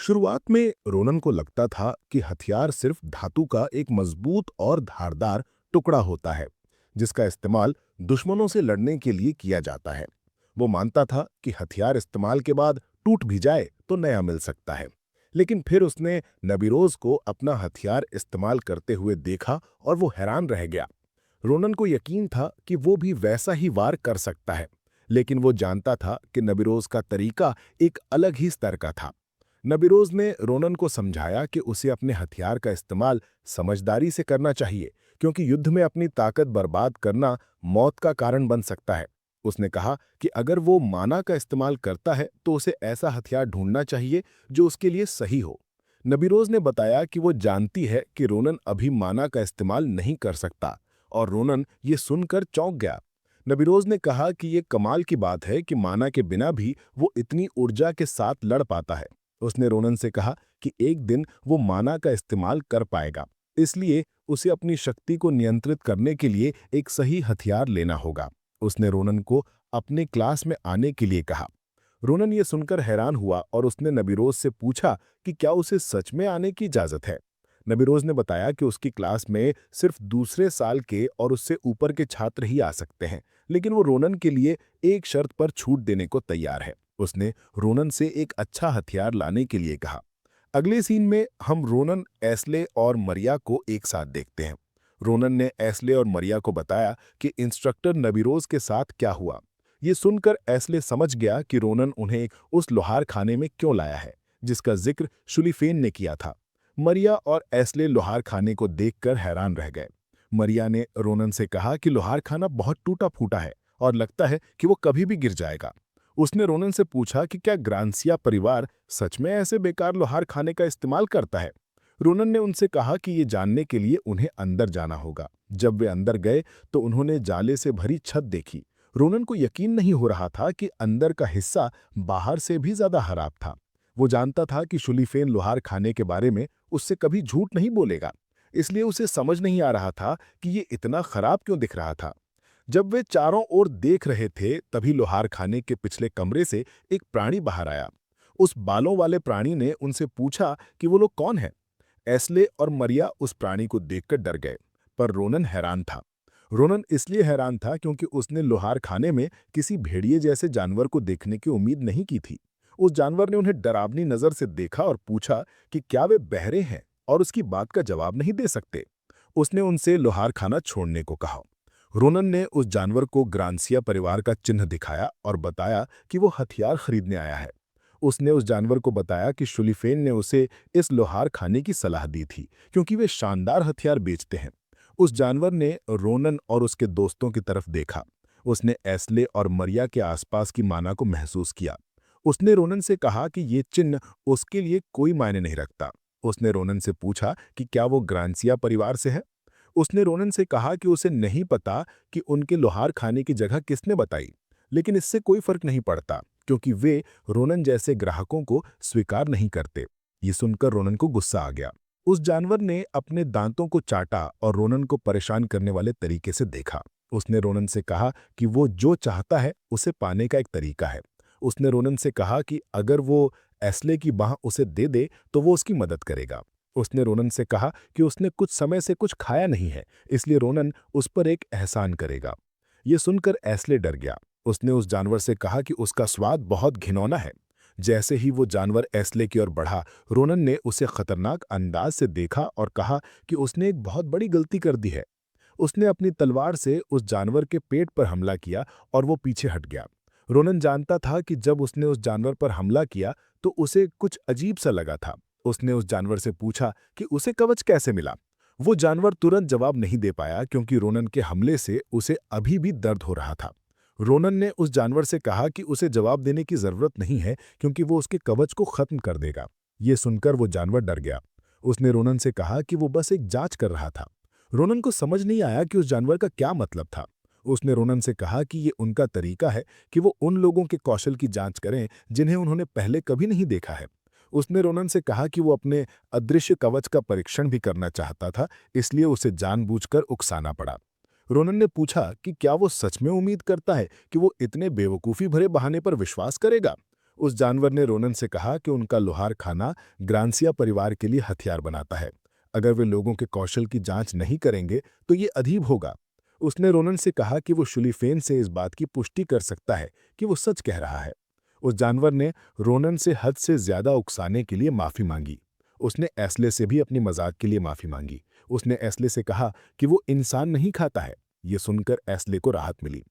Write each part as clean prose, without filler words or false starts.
शुरुआत में रोनन को लगता था कि हथियार सिर्फ धातु का एक मजबूत और धारदार टुकड़ा होता है जिसका इस्तेमाल दुश्मनों से लड़ने के लिए किया जाता है। वो मानता था कि हथियार इस्तेमाल के बाद टूट भी जाए तो नया मिल सकता है। लेकिन फिर उसने नबीरोज को अपना हथियार इस्तेमाल करते हुए देखा और वो हैरान रह गया। रोनन को यकीन था कि वो भी वैसा ही वार कर सकता है, लेकिन वो जानता था कि नबीरोज का तरीका एक अलग ही स्तर का था। नबीरोज ने रोनन को समझाया कि उसे अपने हथियार का इस्तेमाल समझदारी से करना चाहिए, क्योंकि युद्ध में अपनी ताकत बर्बाद करना मौत का कारण बन सकता है। उसने कहा कि अगर वो माना का इस्तेमाल करता है तो उसे ऐसा हथियार ढूंढना चाहिए जो उसके लिए सही हो। नबीरोज ने बताया कि वो जानती है कि रोनन अभी माना का इस्तेमाल नहीं कर सकता, और रोनन ये सुनकर चौंक गया। नबीरोज ने कहा कि ये कमाल की बात है कि माना के बिना भी वो इतनी ऊर्जा के साथ लड़ पाता है। उसने रोनन से कहा कि एक दिन वो माना का इस्तेमाल कर पाएगा, इसलिए उसे अपनी शक्ति को नियंत्रित करने के लिए एक सही हथियार लेना होगा। उसने रोनन को अपने क्लास में आने के लिए कहा। रोनन ये सुनकर हैरान हुआ और उसने नबीरोज से पूछा कि क्या उसे सच में आने की इजाजत है। नबीरोज ने बताया कि उसकी क्लास में सिर्फ दूसरे साल के और उससे ऊपर के छात्र ही आ सकते हैं, लेकिन वो रोनन के लिए एक शर्त पर छूट देने को तैयार है। उसने रोनन से एक अच्छा हथियार लाने के लिए कहा। अगले सीन में हम रोनन, एस्ले और मरिया को एक साथ देखते हैं। रोनन ने एस्ले और मरिया को बताया कि इंस्ट्रक्टर नबीरोज के साथ क्या हुआ। ये सुनकर एस्ले समझ गया कि रोनन उन्हें उस लोहार खाने में क्यों लाया है जिसका जिक्र शुलिफेन ने किया था। मरिया और एस्ले लोहार खाने को देखकर हैरान रह गए। मरिया ने रोनन से कहा कि लोहार खाना बहुत टूटा फूटा है और लगता है कि वो कभी भी गिर जाएगा। उसने रोनन से पूछा कि क्या ग्रांसिया परिवार सच में ऐसे बेकार लोहार खाने का इस्तेमाल करता है। रोनन ने उनसे कहा कि ये जानने के लिए उन्हें अंदर जाना होगा। जब वे अंदर गए तो उन्होंने जाले से भरी छत देखी। रोनन को यकीन नहीं हो रहा था कि अंदर का हिस्सा बाहर से भी ज्यादा खराब था। वो जानता था कि शुलिफेन लोहार खाने के बारे में उससे कभी झूठ नहीं बोलेगा, इसलिए उसे समझ नहीं आ रहा था कि ये इतना खराब क्यों दिख रहा था। जब वे चारों ओर देख रहे थे तभी लोहार खाने के पिछले कमरे से एक प्राणी बाहर आया। उस बालों वाले प्राणी ने उनसे पूछा कि वो लोग कौन हैं। एस्ले और मरिया उस प्राणी को देखकर डर गए, पर रोनन हैरान था। रोनन इसलिए हैरान था क्योंकि उसने लोहार खाने में किसी भेड़िए जैसे जानवर को देखने की उम्मीद नहीं की थी। उस जानवर ने उन्हें डरावनी नजर से देखा और पूछा कि क्या वे बहरे हैं और उसकी बात का जवाब नहीं दे सकते। उसने उनसे लोहार खाना छोड़ने को कहा। रोनन ने उस जानवर को ग्रांसिया परिवार का चिन्ह दिखाया और बताया कि वो हथियार खरीदने आया है। उसने उस जानवर को बताया कि शुलिफेन ने उसे इस लोहार खाने की सलाह दी थी क्योंकि वे शानदार हथियार बेचते हैं। उस जानवर ने रोनन और उसके दोस्तों की तरफ देखा। उसने एस्ले और मरिया के आसपास की माना को महसूस किया। उसने रोनन से कहा कि ये चिन्ह उसके लिए कोई मायने नहीं रखता। उसने रोनन से पूछा कि क्या वो ग्रांसिया परिवार से है। उसने रोनन से कहा कि उसे नहीं पता कि उनके लोहार खाने की जगह किसने बताई, लेकिन इससे कोई फर्क नहीं पड़ता क्योंकि वे रोनन जैसे ग्राहकों को स्वीकार नहीं करते। ये सुनकर रोनन को गुस्सा आ गया। उस जानवर ने अपने दांतों को चाटा और रोनन को परेशान करने वाले तरीके से देखा। उसने रोनन से कहा कि वो जो चाहता है उसे पाने का एक तरीका है। उसने रोनन से कहा कि अगर वो एस्ले की बाह उसे दे दे तो वो उसकी मदद करेगा। उसने रोनन से कहा कि उसने कुछ समय से कुछ खाया नहीं है, इसलिए रोनन उस पर एक एहसान करेगा। ये सुनकर एस्ले डर गया। उसने उस जानवर से कहा कि उसका स्वाद बहुत घिनौना है। जैसे ही वो जानवर एस्ले की ओर बढ़ा, रोनन ने उसे खतरनाक अंदाज से देखा और कहा कि उसने एक बहुत बड़ी गलती कर दी है। उसने अपनी तलवार से उस जानवर के पेट पर हमला किया और वो पीछे हट गया। रोनन जानता था कि जब उसने उस जानवर पर हमला किया तो उसे कुछ अजीब सा लगा था। उसने उस जानवर से पूछा कि उसे कवच कैसे मिला। वो जानवर तुरंत जवाब नहीं दे पाया क्योंकि रोनन के हमले से उसे अभी भी दर्द हो रहा था। रोनन ने उस जानवर से कहा कि उसे जवाब देने की जरूरत नहीं है क्योंकि वो उसके कवच को खत्म कर देगा। ये सुनकर वो जानवर डर गया। उसने रोनन से कहा कि वो बस एक जांच कर रहा था। रोनन को समझ नहीं आया कि उस जानवर का क्या मतलब था। उसने रोनन से कहा कि ये उनका तरीका है कि वो उन लोगों के कौशल की जांच करें जिन्हें उन्होंने पहले कभी नहीं देखा है। उसने रोनन से कहा कि वो अपने अदृश्य कवच का परीक्षण भी करना चाहता था, इसलिए उसे जानबूझकर उकसाना पड़ा। रोनन ने पूछा कि क्या वो सच में उम्मीद करता है कि वो इतने बेवकूफ़ी भरे बहाने पर विश्वास करेगा। उस जानवर ने रोनन से कहा कि उनका लोहार खाना ग्रांसिया परिवार के लिए हथियार बनाता है। अगर वे लोगों के कौशल की जांच नहीं करेंगे तो ये अजीब होगा। उसने रोनन से कहा कि वो शुलीफेन से इस बात की पुष्टि कर सकता है कि वो सच कह रहा है। उस जानवर ने रोनन से हद से ज्यादा उकसाने के लिए माफी मांगी। उसने एस्ले से भी अपनी मजाक के लिए माफी मांगी। उसने एस्ले से कहा कि वो इंसान नहीं खाता है। ये सुनकर एस्ले को राहत मिली।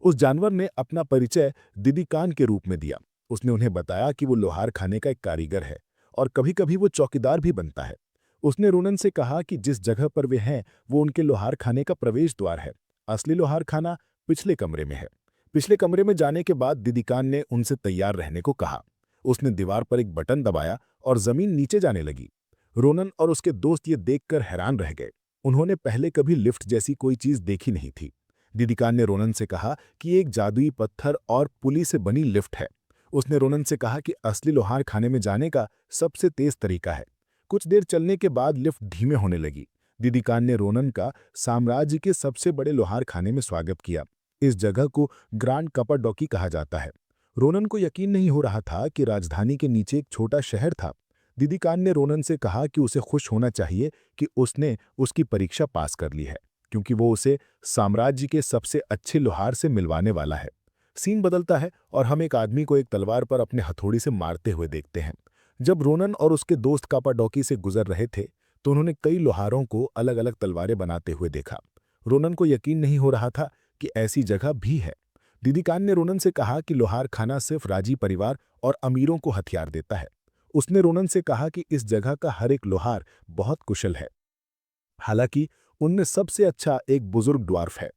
उस जानवर ने अपना परिचय दिदिकान के रूप में दिया। उसने उन्हें बताया कि वो लोहार खाने का एक कारीगर है और कभी-कभी वो चौकीदार भी बनता है। उसने रोनन से कहा कि जिस जगह पर वे हैं वो उनके लोहार खाने का प्रवेश द्वार है। असली लोहार खाना पिछले कमरे में है। पिछले कमरे में जाने के बाद दिदिकान ने उनसे तैयार रहने को कहा। उसने दीवार पर एक बटन दबाया और जमीन नीचे जाने लगी। रोनन और उसके दोस्त ये देखकर हैरान रह गए। उन्होंने पहले कभी लिफ्ट जैसी कोई चीज देखी नहीं थी। दिदिकान ने रोनन से कहा कि ये एक जादुई पत्थर और पुली से बनी लिफ्ट है। उसने रोनन से कहा कि असली लोहार खाने में जाने का सबसे तेज तरीका है। कुछ देर चलने के बाद लिफ्ट धीमे होने लगी। दिदिकान ने रोनन का साम्राज्य के सबसे बड़े लोहार खाने में स्वागत किया। इस जगह को ग्रांड कपाडोकी कहा जाता है। रोनन को यकीन नहीं हो रहा था कि राजधानी के नीचे एक छोटा शहर था। दिदिकान ने रोनन से कहा कि उसे खुश होना चाहिए कि उसने उसकी परीक्षा पास कर ली है, क्योंकि वो उसे साम्राज्य के सबसे अच्छे लोहार से मिलवाने वाला है। सीन बदलता है और हम एक आदमी को एक तलवार पर अपने हथौड़ी से मारते हुए देखते हैं। जब रोनन और उसके दोस्त कापाडोकी से गुजर रहे थे तो उन्होंने कई लोहारों को अलग अलग तलवारें बनाते हुए देखा। रोनन को यकीन नहीं हो रहा था कि ऐसी जगह भी है। दिदिकान ने रोनन से कहा कि लोहार खाना सिर्फ राजी परिवार और अमीरों को हथियार देता है। उसने रोनन से कहा कि इस जगह का हर एक लोहार बहुत कुशल है। हालांकि उनमें सबसे अच्छा एक बुजुर्ग ड्वार्फ है।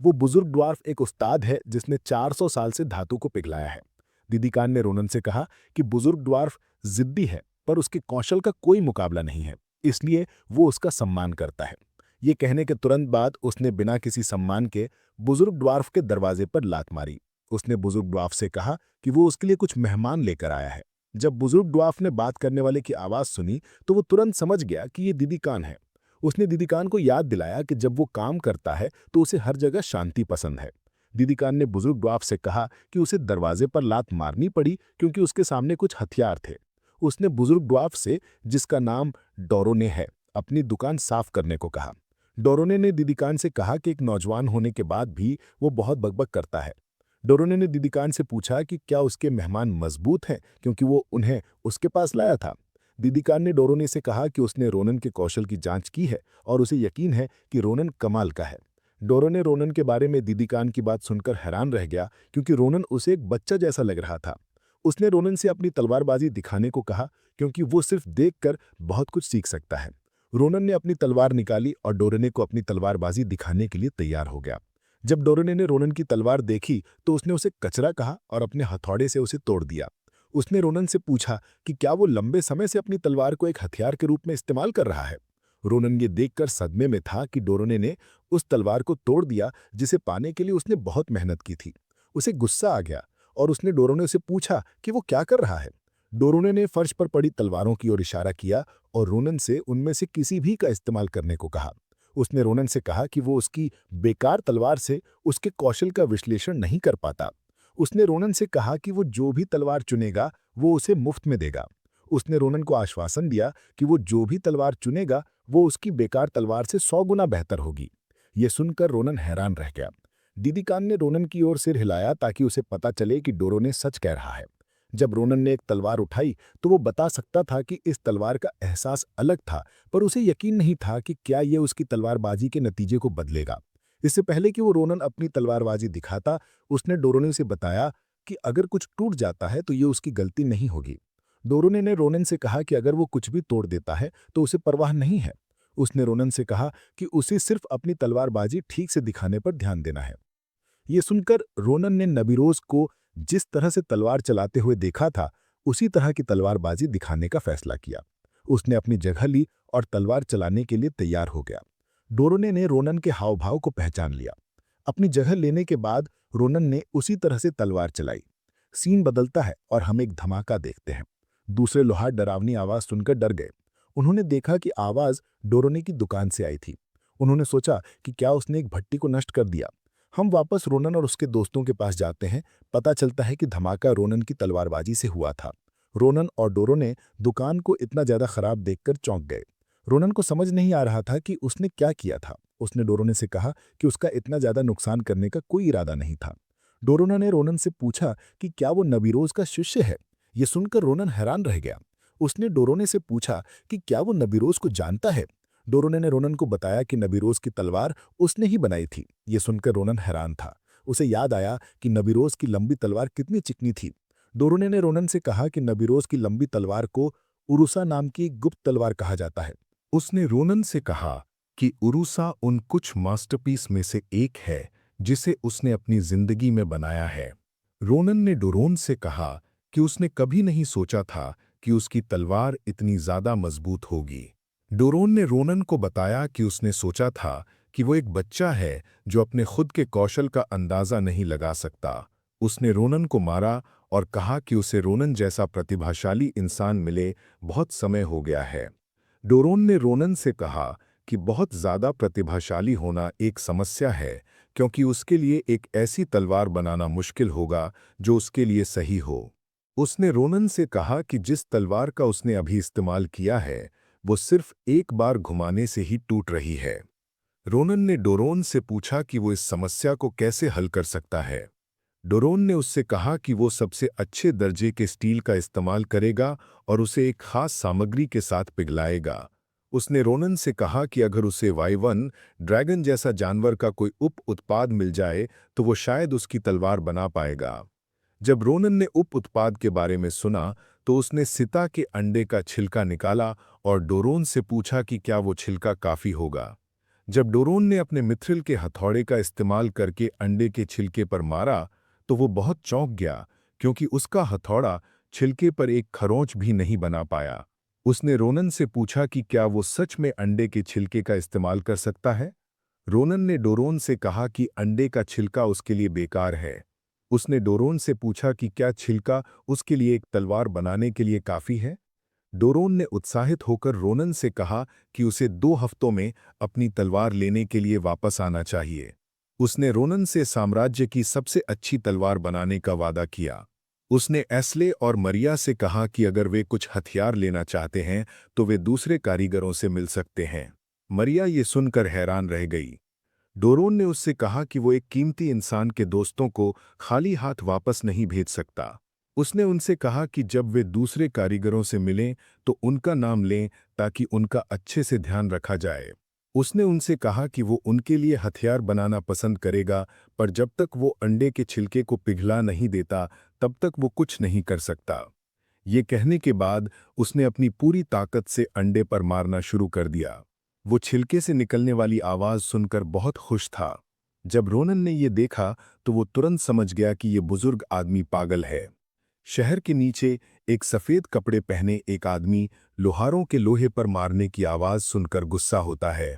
वो बुजुर्ग ड्वार्फ एक उस्ताद है जिसने 400 साल से धातु को पिघलाया है। दिदिकान ने रोनन से कहा कि बुजुर्ग ड्वार्फ जिद्दी है पर उसके कौशल का कोई मुकाबला नहीं है, इसलिए वो उसका सम्मान करता है। ये कहने के तुरंत बाद उसने बिना किसी सम्मान के बुजुर्ग ड्वार्फ के दरवाजे पर लात मारी। उसने बुजुर्ग ड्वार्फ से कहा कि वो उसके लिए कुछ मेहमान लेकर आया है। जब बुजुर्ग ड्वार्फ ने बात करने वाले की आवाज सुनी तो वो तुरंत समझ गया कि ये दिदिकान है। उसने दिदिकान को याद दिलाया कि जब वो काम करता है तो उसे हर जगह शांति पसंद है। दिदिकान ने बुजुर्ग ड्वार्फ से कहा कि उसे दरवाजे पर लात मारनी पड़ी क्योंकि उसके सामने कुछ हथियार थे। उसने बुजुर्ग ड्वार्फ से, जिसका नाम डोरोने है, अपनी दुकान साफ करने को कहा। डोरोने ने दिदिकान से कहा कि एक नौजवान होने के बाद भी वो बहुत बकबक करता है। डोरोने ने दिदिकान से पूछा कि क्या उसके मेहमान मजबूत हैं क्योंकि वो उन्हें उसके पास लाया था। दिदिकान ने डोरोने से कहा कि उसने रोनन के कौशल की जांच की है और उसे यकीन है कि रोनन कमाल का है। डोरोने रोनन के बारे में दिदिकान की बात सुनकर हैरान रह गया क्योंकि रोनन उसे एक बच्चा जैसा लग रहा था। उसने रोनन से अपनी तलवारबाजी दिखाने को कहा क्योंकि वो सिर्फ देखकर बहुत कुछ सीख सकता है। रोनन ने अपनी तलवार निकाली और डोरोने को अपनी तलवारबाजी दिखाने के लिए तैयार हो गया। जब डोरोने ने रोनन की तलवार देखी तो उसने उसे कचरा कहा और अपने हथौड़े से उसे तोड़ दिया। उसने रोनन से पूछा कि क्या वो लंबे समय से अपनी तलवार को एक हथियार के रूप में इस्तेमाल कर रहा है। रोनन ये देखकर सदमे में था कि डोरोने ने उस तलवार को तोड़ दिया जिसे पाने के लिए उसने बहुत मेहनत की थी। उसे गुस्सा आ गया और उसने डोरोने से पूछा कि वो क्या कर रहा है। डोरोने ने फर्श पर पड़ी तलवारों की ओर इशारा किया और रोनन से उनमें से किसी भी का इस्तेमाल करने को कहा। उसने रोनन से कहा कि वो उसकी बेकार तलवार से उसके कौशल का विश्लेषण नहीं कर पाता। उसने रोनन से कहा कि वो जो भी तलवार चुनेगा वो उसे मुफ्त में देगा। उसने रोनन को आश्वासन दिया कि वो जो भी तलवार चुनेगा वो उसकी बेकार तलवार से 100 गुना बेहतर होगी। ये सुनकर रोनन हैरान रह गया। दीदिकान ने रोनन की ओर सिर हिलाया ताकि उसे पता चले कि डोरोने सच कह रहा है। जब रोनन ने एक तलवार उठाई तो वो बता सकता था कि इस तलवार का एहसास अलग था, पर उसे यकीन नहीं था कि क्या ये उसकी तलवारबाजी के नतीजे को बदलेगा। इससे पहले कि वो रोनन अपनी तलवारबाजी दिखाता, उसने डोरोने से बताया कि अगर कुछ टूट जाता है तो ये उसकी गलती नहीं होगी। डोरोने ने रोनन से कहा कि अगर वो कुछ भी तोड़ देता है तो उसे परवाह नहीं है। उसने रोनन से कहा कि उसे सिर्फ अपनी तलवारबाजी ठीक से दिखाने पर ध्यान देना है। ये सुनकर रोनन ने नबीरोज को जिस तरह से तलवार चलाते हुए देखा था उसी तरह की तलवारबाजी दिखाने का फैसला किया। उसने अपनी जगह ली और तलवार चलाने के लिए तैयार हो गया। डोरोने ने रोनन के हाव भाव को पहचान लिया। अपनी जगह लेने के बाद रोनन ने उसी तरह से तलवार चलाई। सीन बदलता है और हम एक धमाका देखते हैं। दूसरे लोहार डरावनी आवाज सुनकर डर गए। उन्होंने देखा कि आवाज डोरोने की दुकान से आई थी। उन्होंने सोचा कि क्या उसने एक भट्टी को नष्ट कर दिया। हम वापस रोनन और उसके दोस्तों के पास जाते हैं। पता चलता है कि धमाका रोनन की तलवारबाजी से हुआ था। रोनन और डोरो ने दुकान को इतना ज्यादा खराब देखकर चौंक गए। रोनन को समझ नहीं आ रहा था कि उसने क्या किया था। उसने डोरोने से कहा कि उसका इतना ज्यादा नुकसान करने का कोई इरादा नहीं था। डोरोना ने रोनन से पूछा कि क्या वो नबीरोज का शिष्य है। ये सुनकर रोनन हैरान रह गया। उसने डोरोने से पूछा कि क्या वो नबीरोज को जानता है। डोरोने ने रोनन को बताया कि नबीरोज की तलवार उसने ही बनाई थी। ये सुनकर रोनन हैरान था। उसे याद आया कि नबीरोज की लंबी तलवार कितनी चिकनी थी। डोरोने ने रोनन से कहा कि नबीरोज की लंबी तलवार को उरुसा नाम की एक गुप्त तलवार कहा जाता है। उसने रोनन से कहा कि उरुसा उन कुछ मास्टरपीस में से एक है जिसे उसने अपनी जिंदगी में बनाया है। रोनन ने डोरोन से कहा कि उसने कभी नहीं सोचा था कि उसकी तलवार इतनी ज्यादा मजबूत होगी। डोरोन ने रोनन को बताया कि उसने सोचा था कि वो एक बच्चा है जो अपने खुद के कौशल का अंदाजा नहीं लगा सकता। उसने रोनन को मारा और कहा कि उसे रोनन जैसा प्रतिभाशाली इंसान मिले बहुत समय हो गया है। डोरोन ने रोनन से कहा कि बहुत ज़्यादा प्रतिभाशाली होना एक समस्या है, क्योंकि उसके लिए एक ऐसी तलवार बनाना मुश्किल होगा जो उसके लिए सही हो। उसने रोनन से कहा कि जिस तलवार का उसने अभी इस्तेमाल किया है वो सिर्फ एक बार घुमाने से ही टूट रही है। रोनन ने डोरोन से पूछा कि वो इस समस्या को कैसे हल कर सकता है। डोरोन ने उससे कहा कि वो सबसे अच्छे दर्जे के स्टील का इस्तेमाल करेगा और उसे एक खास सामग्री के साथ पिघलाएगा। उसने रोनन से कहा कि अगर उसे वाइवन ड्रैगन जैसा जानवर का कोई उप उत्पाद मिल जाए तो वो शायद उसकी तलवार बना पाएगा। जब रोनन ने उप उत्पाद के बारे में सुना तो उसने सिता के अंडे का छिलका निकाला और डोरोन से पूछा कि क्या वो छिलका काफी होगा। जब डोरोन ने अपने मिथ्रिल के हथौड़े का इस्तेमाल करके अंडे के छिलके पर मारा तो वो बहुत चौंक गया, क्योंकि उसका हथौड़ा छिलके पर एक खरोंच भी नहीं बना पाया। उसने रोनन से पूछा कि क्या वो सच में अंडे के छिलके का इस्तेमाल कर सकता है। रोनन ने डोरोन से कहा कि अंडे का छिलका उसके लिए बेकार है। उसने डोरोन से पूछा कि क्या छिलका उसके लिए एक तलवार बनाने के लिए काफी है। डोरोन ने उत्साहित होकर रोनन से कहा कि उसे 2 हफ्तों में अपनी तलवार लेने के लिए वापस आना चाहिए। उसने रोनन से साम्राज्य की सबसे अच्छी तलवार बनाने का वादा किया। उसने एस्ले और मरिया से कहा कि अगर वे कुछ हथियार लेना चाहते हैं तो वे दूसरे कारीगरों से मिल सकते हैं। मरिया ये सुनकर हैरान रह गई। डोरोन ने उससे कहा कि वो एक कीमती इंसान के दोस्तों को खाली हाथ वापस नहीं भेज सकता। उसने उनसे कहा कि जब वे दूसरे कारीगरों से मिलें तो उनका नाम लें ताकि उनका अच्छे से ध्यान रखा जाए। उसने उनसे कहा कि वो उनके लिए हथियार बनाना पसंद करेगा, पर जब तक वो अंडे के छिलके को पिघला नहीं देता तब तक वो कुछ नहीं कर सकता। ये कहने के बाद उसने अपनी पूरी ताकत से अंडे पर मारना शुरू कर दिया। वो छिलके से निकलने वाली आवाज सुनकर बहुत खुश था। जब रोनन ने ये देखा तो वो तुरंत समझ गया कि ये बुजुर्ग आदमी पागल है। शहर के नीचे एक सफेद कपड़े पहने एक आदमी लोहारों के लोहे पर मारने की आवाज सुनकर गुस्सा होता है।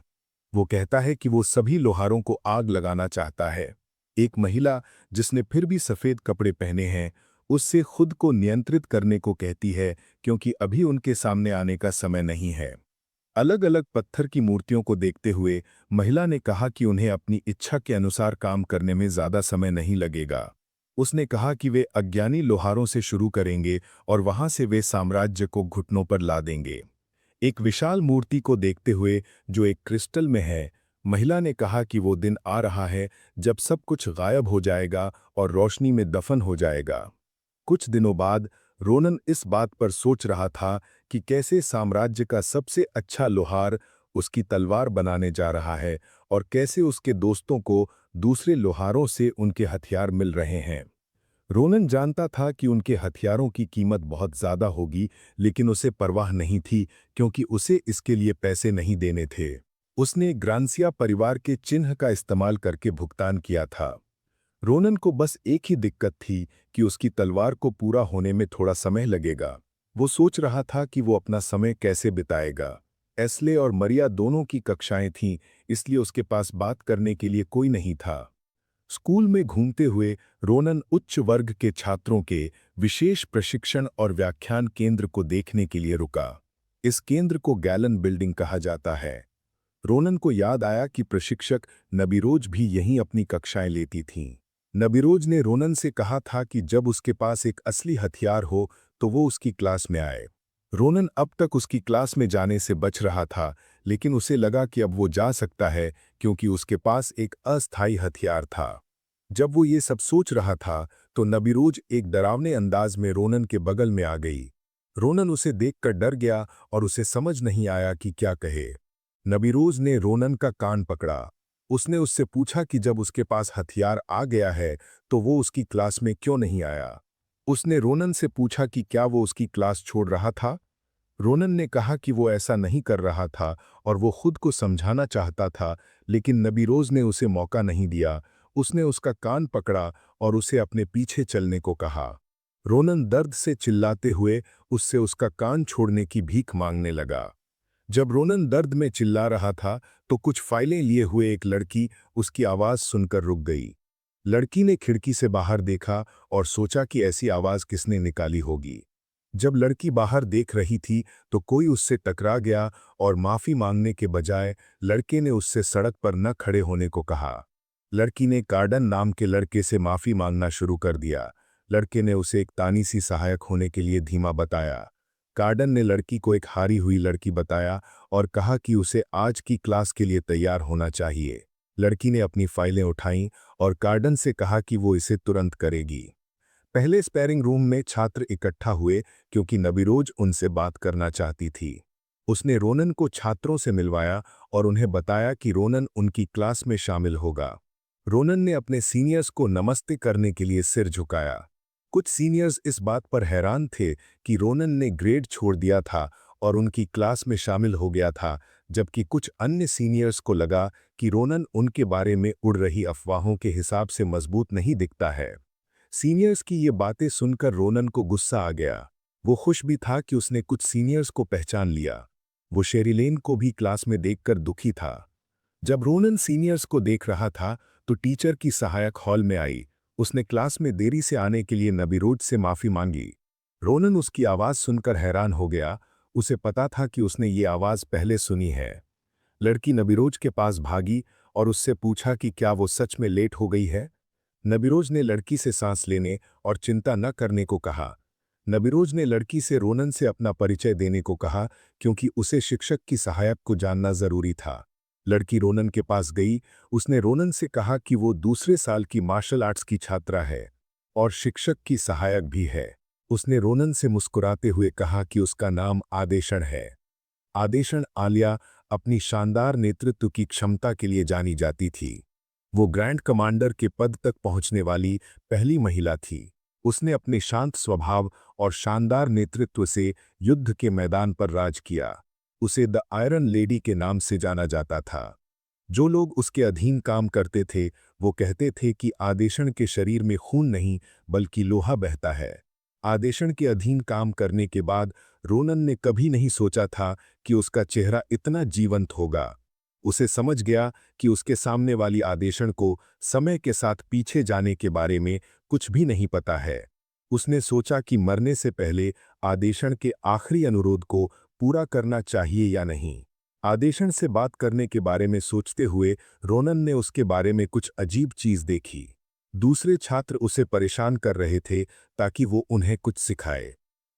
वो कहता है कि वो सभी लोहारों को आग लगाना चाहता है। एक महिला जिसने फिर भी सफेद कपड़े पहने हैं उससे खुद को नियंत्रित करने को कहती है, क्योंकि अभी उनके सामने आने का समय नहीं है। अलग अलग पत्थर की मूर्तियों को देखते हुए महिला ने कहा कि उन्हें अपनी इच्छा के अनुसार काम करने में ज्यादा समय नहीं लगेगा। उसने कहा कि वे अज्ञानी लोहारों से शुरू करेंगे और वहां से वे साम्राज्य को घुटनों पर ला देंगे। एक विशाल मूर्ति को देखते हुए जो एक क्रिस्टल में है, महिला ने कहा कि वो दिन आ रहा है जब सब कुछ गायब हो जाएगा और रोशनी में दफन हो जाएगा। कुछ दिनों बाद रोनन इस बात पर सोच रहा था कि कैसे साम्राज्य का सबसे अच्छा लोहार उसकी तलवार बनाने जा रहा है और कैसे उसके दोस्तों को दूसरे लोहारों से उनके हथियार मिल रहे हैं। रोनन जानता था कि उनके हथियारों की कीमत बहुत ज्यादा होगी, लेकिन उसे परवाह नहीं थी, क्योंकि उसे इसके लिए पैसे नहीं देने थे। उसने ग्रांसिया परिवार के चिन्ह का इस्तेमाल करके भुगतान किया था। रोनन को बस एक ही दिक्कत थी कि उसकी तलवार को पूरा होने में थोड़ा समय लगेगा। वो सोच रहा था कि वो अपना समय कैसे बिताएगा। एस्ले और मरिया दोनों की कक्षाएं थीं, इसलिए उसके पास बात करने के लिए कोई नहीं था। स्कूल में घूमते हुए रोनन उच्च वर्ग के छात्रों के विशेष प्रशिक्षण और व्याख्यान केंद्र को देखने के लिए रुका। इस केंद्र को गैलन बिल्डिंग कहा जाता है। रोनन को याद आया कि प्रशिक्षक नबीरोज भी यहीं अपनी कक्षाएं लेती थीं। नबीरोज ने रोनन से कहा था कि जब उसके पास एक असली हथियार हो तो वो उसकी क्लास में आए। रोनन अब तक उसकी क्लास में जाने से बच रहा था, लेकिन उसे लगा कि अब वो जा सकता है क्योंकि उसके पास एक अस्थायी हथियार था। जब वो ये सब सोच रहा था तो नबीरोज एक डरावने अंदाज में रोनन के बगल में आ गई। रोनन उसे देखकर डर गया और उसे समझ नहीं आया कि क्या कहे। नबीरोज ने रोनन का कान पकड़ा। उसने उससे पूछा कि जब उसके पास हथियार आ गया है तो वो उसकी क्लास में क्यों नहीं आया। उसने रोनन से पूछा कि क्या वो उसकी क्लास छोड़ रहा था। रोनन ने कहा कि वो ऐसा नहीं कर रहा था और वो खुद को समझाना चाहता था, लेकिन नबीरोज ने उसे मौका नहीं दिया। उसने उसका कान पकड़ा और उसे अपने पीछे चलने को कहा। रोनन दर्द से चिल्लाते हुए उससे उसका कान छोड़ने की भीख मांगने लगा। जब रोनन दर्द में चिल्ला रहा था तो कुछ फाइलें लिए हुए एक लड़की उसकी आवाज सुनकर रुक गई। लड़की ने खिड़की से बाहर देखा और सोचा कि ऐसी आवाज किसने निकाली होगी। जब लड़की बाहर देख रही थी तो कोई उससे टकरा गया और माफी मांगने के बजाय लड़के ने उससे सड़क पर न खड़े होने को कहा। लड़की ने कार्डन नाम के लड़के से माफी मांगना शुरू कर दिया। लड़के ने उसे एक तानीसी सहायक होने के लिए धीमा बताया। कार्डन ने लड़की को एक हारी हुई लड़की बताया और कहा कि उसे आज की क्लास के लिए तैयार होना चाहिए। लड़की ने अपनी फाइलें उठाईं और कार्डन से कहा कि वो इसे तुरंत करेगी। पहले स्पैरिंग रूम में छात्र इकट्ठा हुए क्योंकि नबीरोज उनसे बात करना चाहती थी। उसने रोनन को छात्रों से मिलवाया और उन्हें बताया कि रोनन उनकी क्लास में शामिल होगा। रोनन ने अपने सीनियर्स को नमस्ते करने के लिए सिर झुकाया। कुछ सीनियर्स इस बात पर हैरान थे कि रोनन ने ग्रेड छोड़ दिया था और उनकी क्लास में शामिल हो गया था, जबकि कुछ अन्य सीनियर्स को लगा कि रोनन उनके बारे में उड़ रही अफवाहों के हिसाब से मजबूत नहीं दिखता है। सीनियर्स की ये बातें सुनकर रोनन को गुस्सा आ गया। वो खुश भी था कि उसने कुछ सीनियर्स को पहचान लिया। वो शेरिलेन को भी क्लास में देखकर दुखी था। जब रोनन सीनियर्स को देख रहा था तो टीचर की सहायक हॉल में आई। उसने क्लास में देरी से आने के लिए नबीरोज से माफी मांगी। रोनन उसकी आवाज सुनकर हैरान हो गया। उसे पता था कि उसने ये आवाज पहले सुनी है। लड़की नबीरोज के पास भागी और उससे पूछा कि क्या वो सच में लेट हो गई है। नबीरोज ने लड़की से सांस लेने और चिंता न करने को कहा। नबीरोज ने लड़की से रोनन से अपना परिचय देने को कहा क्योंकि उसे शिक्षक की सहायक को जानना जरूरी था। लड़की रोनन के पास गई। उसने रोनन से कहा कि वो दूसरे साल की मार्शल आर्ट्स की छात्रा है और शिक्षक की सहायक भी है। उसने रोनन से मुस्कुराते हुए कहा कि उसका नाम आदेशन है। आदेशन आलिया अपनी शानदार नेतृत्व की क्षमता के लिए जानी जाती थी। वो ग्रैंड कमांडर के पद तक पहुंचने वाली पहली महिला थी। उसने अपने शांत स्वभाव और शानदार नेतृत्व से युद्ध के मैदान पर राज किया। उसे द आयरन लेडी के नाम से जाना जाता था। जो लोग उसके अधीन काम करते थे वो कहते थे कि आदेशन के शरीर में खून नहीं बल्कि लोहा बहता है। आदेशन के अधीन काम करने के बाद रोनन ने कभी नहीं सोचा था कि उसका चेहरा इतना जीवंत होगा। उसे समझ गया कि उसके सामने वाली आदेशन को समय के साथ पीछे जाने के बारे में कुछ भी नहीं पता है। उसने सोचा कि मरने से पहले आदेशन के आखिरी अनुरोध को पूरा करना चाहिए या नहीं। आदेशन से बात करने के बारे में सोचते हुए रोनन ने उसके बारे में कुछ अजीब चीज देखी। दूसरे छात्र उसे परेशान कर रहे थे ताकि वो उन्हें कुछ सिखाए।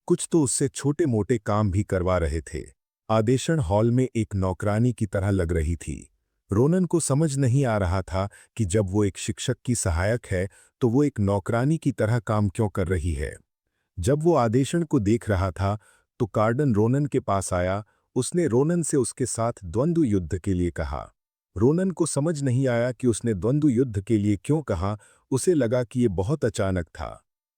कुछ तो उससे छोटे मोटे काम भी करवा रहे थे। आदेशन हॉल में एक नौकरानी की तरह लग रही थी। रोनन को समझ नहीं आ रहा था कि जब वो एक शिक्षक की सहायक है तो वो एक नौकरानी की तरह काम क्यों कर रही है। जब वो आदेशन को देख रहा था तो कार्डन रोनन के पास आया। उसने रोनन से उसके साथ द्वंद्व युद्ध के लिए कहा। रोनन को समझ नहीं आया कि उसने द्वंद्व युद्ध के लिए क्यों कहा। उसे लगा कि ये बहुत अचानक था।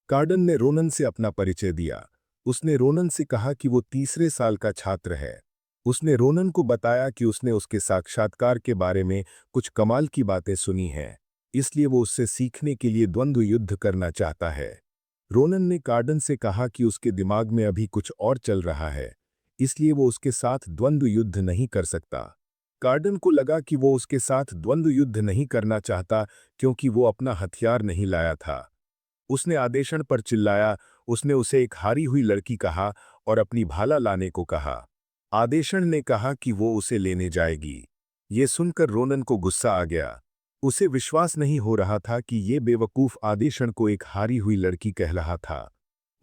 कार्डन ने रोनन से अपना परिचय दिया। उसने रोनन से कहा कि वो तीसरे साल का छात्र है। उसने रोनन को बताया कि उसने उसके साक्षात्कार के बारे में कुछ कमाल की बातें सुनी हैं, इसलिए वो उससे सीखने के लिए द्वंद्व युद्ध करना चाहता है। रोनन ने कार्डन से कहा कि उसके दिमाग में अभी कुछ और चल रहा है, इसलिए वो उसके साथ द्वंद्व युद्ध नहीं कर सकता। कार्डन को लगा कि वो उसके साथ द्वंद्व युद्ध नहीं करना चाहता क्योंकि वो अपना हथियार नहीं लाया था। उसने आदेशन पर चिल्लाया। उसने उसे एक हारी हुई लड़की कहा और अपनी भाला लाने को कहा। आदेशन ने कहा कि वो उसे लेने जाएगी। ये सुनकर रोनन को गुस्सा आ गया। उसे विश्वास नहीं हो रहा था कि ये बेवकूफ आदेशन को एक हारी हुई लड़की कह रहा था।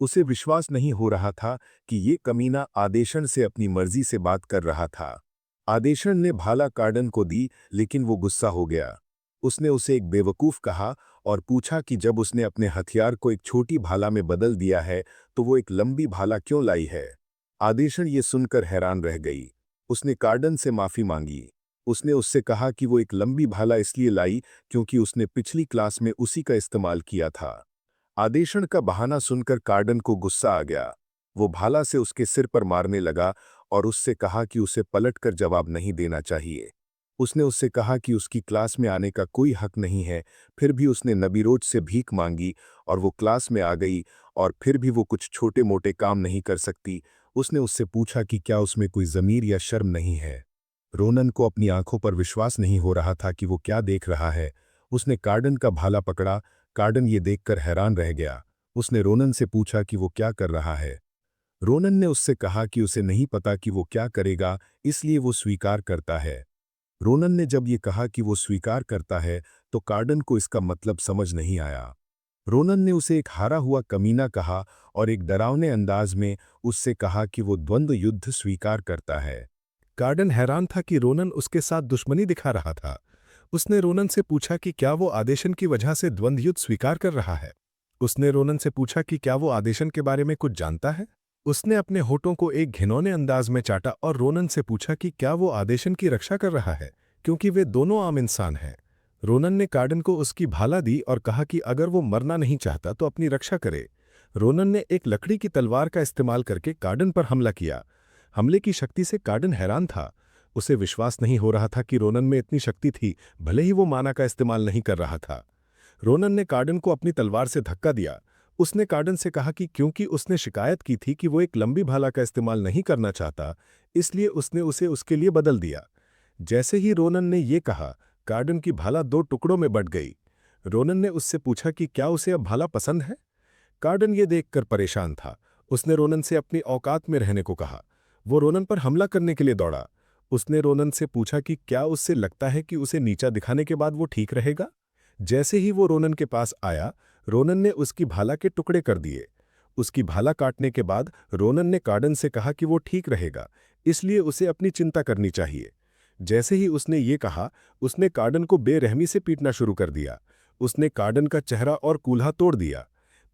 उसे विश्वास नहीं हो रहा था कि ये कमीना आदेशन से अपनी मर्जी से बात कर रहा था। आदेशन ने भाला कार्डन को दी, लेकिन वो गुस्सा हो गया। उसने उसे एक बेवकूफ कहा और पूछा कि जब उसने अपने हथियार को एक छोटी भाला में बदल दिया है तो वो एक लंबी भाला क्यों लाई है। आदेशन ये सुनकर हैरान रह गई। उसने कार्डन से माफी मांगी। उसने उससे कहा कि वो एक लंबी भाला इसलिए लाई क्योंकि उसने पिछली क्लास में उसी का इस्तेमाल किया था। आदेशन का बहाना सुनकर कार्डन को गुस्सा आ गया। वो भाला से उसके सिर पर मारने लगा और उससे कहा कि उसे पलटकर जवाब नहीं देना चाहिए। उसने उससे कहा कि उसकी क्लास में आने का कोई हक नहीं है। फिर भी उसने नबीरोज से भीख मांगी और वो क्लास में आ गई, और फिर भी वो कुछ छोटे मोटे काम नहीं कर सकती। उसने उससे पूछा कि क्या उसमें कोई ज़मीर या शर्म नहीं है। रोनन को अपनी आंखों पर विश्वास नहीं हो रहा था कि वो क्या देख रहा है। उसने कार्डन का भाला पकड़ा। कार्डन ये देखकर हैरान रह गया। उसने रोनन से पूछा कि वो क्या कर रहा है। रोनन ने उससे कहा कि उसे नहीं पता कि वो क्या करेगा, इसलिए वो स्वीकार करता है। रोनन ने जब ये कहा कि वो स्वीकार करता है तो कार्डन को इसका मतलब समझ नहीं आया। रोनन ने उसे एक हारा हुआ कमीना कहा और एक डरावने अंदाज में उससे कहा कि वो द्वंद्व युद्ध स्वीकार करता है। कार्डन हैरान था कि रोनन उसके साथ दुश्मनी दिखा रहा था। उसने रोनन से पूछा कि क्या वो आदेशन की वजह से द्वंद्व युद्ध स्वीकार कर रहा है। उसने रोनन से पूछा कि क्या वो आदेशन के बारे में कुछ जानता है। उसने अपने होठों को एक घिनौने अंदाज में चाटा और रोनन से पूछा कि क्या वो आदेशन की रक्षा कर रहा है, क्योंकि वे दोनों आम इंसान हैं। रोनन ने कार्डन को उसकी भाला दी और कहा कि अगर वो मरना नहीं चाहता तो अपनी रक्षा करे। रोनन ने एक लकड़ी की तलवार का इस्तेमाल करके कार्डन पर हमला किया। हमले की शक्ति से कार्डन हैरान था। उसे विश्वास नहीं हो रहा था कि रोनन में इतनी शक्ति थी, भले ही वो माना का इस्तेमाल नहीं कर रहा था। रोनन ने कार्डन को अपनी तलवार से धक्का दिया। उसने कार्डन से कहा कि क्योंकि उसने शिकायत की थी कि वो एक लंबी भाला का इस्तेमाल नहीं करना चाहता, इसलिए उसने उसे उसके लिए बदल दिया। जैसे ही रोनन ने ये कहा, कार्डन की भाला दो टुकड़ों में बंट गई। रोनन ने उससे पूछा कि क्या उसे अब भाला पसंद है। कार्डन ये देखकर परेशान था। उसने रोनन से अपनी औकात में रहने को कहा। वो रोनन पर हमला करने के लिए दौड़ा। उसने रोनन से पूछा कि क्या उससे लगता है कि उसे नीचा दिखाने के बाद वो ठीक रहेगा। जैसे ही वो रोनन के पास आया, रोनन ने उसकी भाला के टुकड़े कर दिए। उसकी भाला काटने के बाद रोनन ने कार्डन से कहा कि वो ठीक रहेगा, इसलिए उसे अपनी चिंता करनी चाहिए। जैसे ही उसने ये कहा, उसने कार्डन को बेरहमी से पीटना शुरू कर दिया। उसने कार्डन का चेहरा और कूल्हा तोड़ दिया।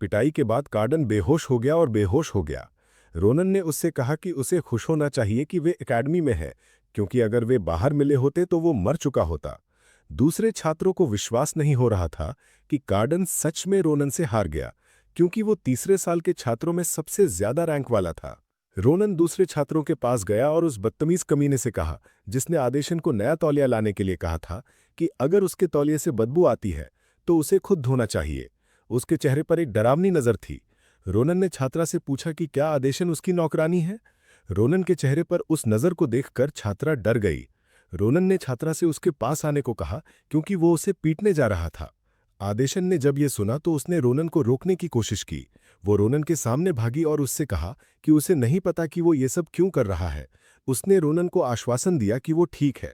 पिटाई के बाद कार्डन बेहोश हो गया और बेहोश हो गया। रोनन ने उससे कहा कि उसे खुश होना चाहिए कि वे एकेडमी में है, क्योंकि अगर वे बाहर मिले होते तो वो मर चुका होता। दूसरे छात्रों को विश्वास नहीं हो रहा था कि कार्डन सच में रोनन से हार गया, क्योंकि वो तीसरे साल के छात्रों में सबसे ज्यादा रैंक वाला था। रोनन दूसरे छात्रों के पास गया और उस बदतमीज कमीने से कहा, जिसने आदेशन को नया तौलिया लाने के लिए कहा था, कि अगर उसके तौलिए से बदबू आती है तो उसे खुद धोना चाहिए। उसके चेहरे पर एक डरावनी नजर थी। रोनन ने छात्रा से पूछा कि क्या आदेशन उसकी नौकरानी है। रोनन के चेहरे पर उस नजर को देखकर छात्रा डर गई। रोनन ने छात्रा से उसके पास आने को कहा, क्योंकि वो उसे पीटने जा रहा था। आदेशन ने जब ये सुना तो उसने रोनन को रोकने की कोशिश की। वो रोनन के सामने भागी और उससे कहा कि उसे नहीं पता कि वो ये सब क्यों कर रहा है। उसने रोनन को आश्वासन दिया कि वो ठीक है।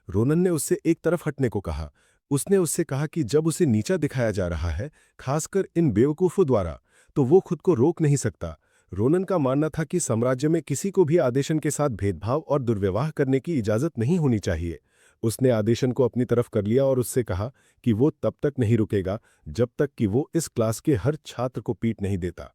रोनन ने उससे एक तरफ हटने को कहा। उसने उससे कहा कि जब उसे नीचा दिखाया जा रहा है, खासकर इन बेवकूफ़ों द्वारा, तो वो खुद को रोक नहीं सकता। रोनन का मानना था कि साम्राज्य में किसी को भी आदेशन के साथ भेदभाव और दुर्व्यवहार करने की इजाज़त नहीं होनी चाहिए। उसने आदेशन को अपनी तरफ कर लिया और उससे कहा कि वो तब तक नहीं रुकेगा जब तक कि वो इस क्लास के हर छात्र को पीट नहीं देता।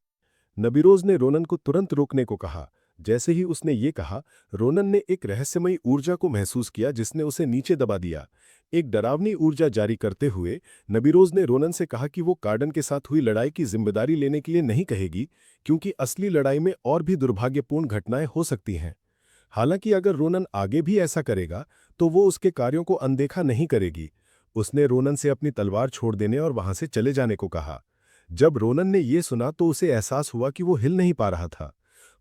नबीरोज ने रोनन को तुरंत रोकने को कहा। जैसे ही उसने ये कहा, रोनन ने एक रहस्यमयी ऊर्जा को महसूस किया जिसने उसे नीचे दबा दिया। एक डरावनी ऊर्जा जारी करते हुए नबीरोज ने रोनन से कहा कि वो कार्डन के साथ हुई लड़ाई की जिम्मेदारी लेने के लिए नहीं कहेगी, क्योंकि असली लड़ाई में और भी दुर्भाग्यपूर्ण घटनाएं हो सकती हैं। हालांकि अगर रोनन आगे भी ऐसा करेगा तो वो उसके कार्यों को अनदेखा नहीं करेगी। उसने रोनन से अपनी तलवार छोड़ देने और वहां से चले जाने को कहा। जब रोनन ने यह सुना तो उसे एहसास हुआ कि वो हिल नहीं पा रहा था।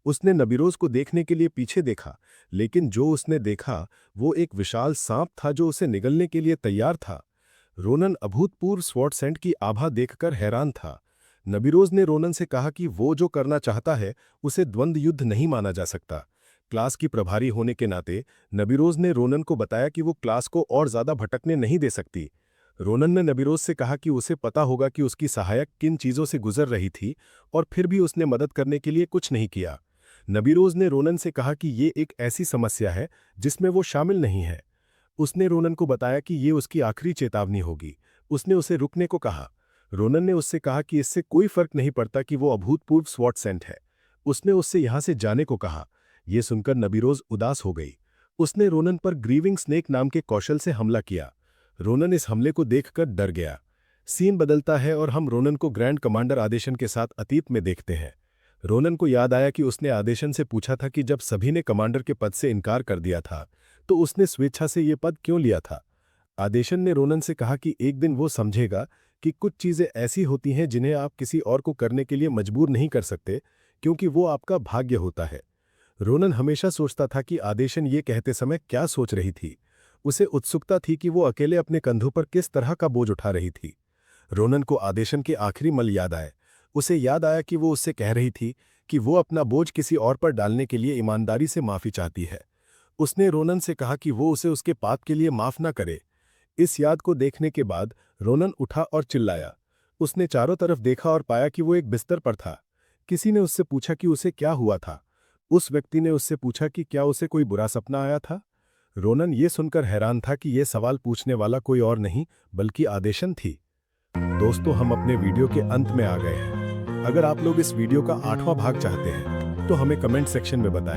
उसने नबीरोज को देखने के लिए पीछे देखा, लेकिन जो उसने देखा वो एक विशाल सांप था जो उसे निगलने के लिए तैयार था। रोनन अभूतपूर्व स्वॉर्डसेंट की आभा देखकर हैरान था। नबीरोज ने रोनन से कहा कि वो जो करना चाहता है उसे द्वंद्व युद्ध नहीं माना जा सकता। क्लास की प्रभारी होने के नाते नबीरोज ने रोनन को बताया कि वो क्लास को और ज्यादा भटकने नहीं दे सकती। रोनन ने नबीरोज से कहा कि उसे पता होगा कि उसकी सहायक किन चीजों से गुजर रही थी और फिर भी उसने मदद करने के लिए कुछ नहीं किया। नबीरोज ने रोनन से कहा कि ये एक ऐसी समस्या है जिसमें वो शामिल नहीं है। उसने रोनन को बताया कि ये उसकी आखिरी चेतावनी होगी। उसने उसे रुकने को कहा। रोनन ने उससे कहा कि इससे कोई फर्क नहीं पड़ता कि वो अभूतपूर्व स्वॉट सेंट है। उसने उससे यहां से जाने को कहा। यह सुनकर नबीरोज उदास हो गई। उसने रोनन पर ग्रीविंग स्नेक नाम के कौशल से हमला किया। रोनन इस हमले को देखकर डर गया। सीन बदलता है और हम रोनन को ग्रैंड कमांडर आदेशन के साथ अतीत में देखते हैं। रोनन को याद आया कि उसने आदेशन से पूछा था कि जब सभी ने कमांडर के पद से इनकार कर दिया था तो उसने स्वेच्छा से ये पद क्यों लिया था। आदेशन ने रोनन से कहा कि एक दिन वो समझेगा कि कुछ चीजें ऐसी होती हैं जिन्हें आप किसी और को करने के लिए मजबूर नहीं कर सकते, क्योंकि वो आपका भाग्य होता है। रोनन हमेशा सोचता था कि आदेशन ये कहते समय क्या सोच रही थी। उसे उत्सुकता थी कि वो अकेले अपने कंधों पर किस तरह का बोझ उठा रही थी। रोनन को आदेशन के आखिरी मल याद आए। उसे याद आया कि वो उससे कह रही थी कि वो अपना बोझ किसी और पर डालने के लिए ईमानदारी से माफी चाहती है। उसने रोनन से कहा कि वो उसे उसके पाप के लिए माफ न करे। इस याद को देखने के बाद रोनन उठा और चिल्लाया। उसने चारों तरफ देखा और पाया कि वो एक बिस्तर पर था। किसी ने उससे पूछा कि उसे क्या हुआ था। उस व्यक्ति ने उससे पूछा कि क्या उसे कोई बुरा सपना आया था। रोनन ये सुनकर हैरान था कि यह सवाल पूछने वाला कोई और नहीं बल्कि आदेशन थी। दोस्तों, हम अपने वीडियो के अंत में आ गए हैं। अगर आप लोग इस वीडियो का 8वां भाग चाहते हैं तो हमें कमेंट सेक्शन में बताएं।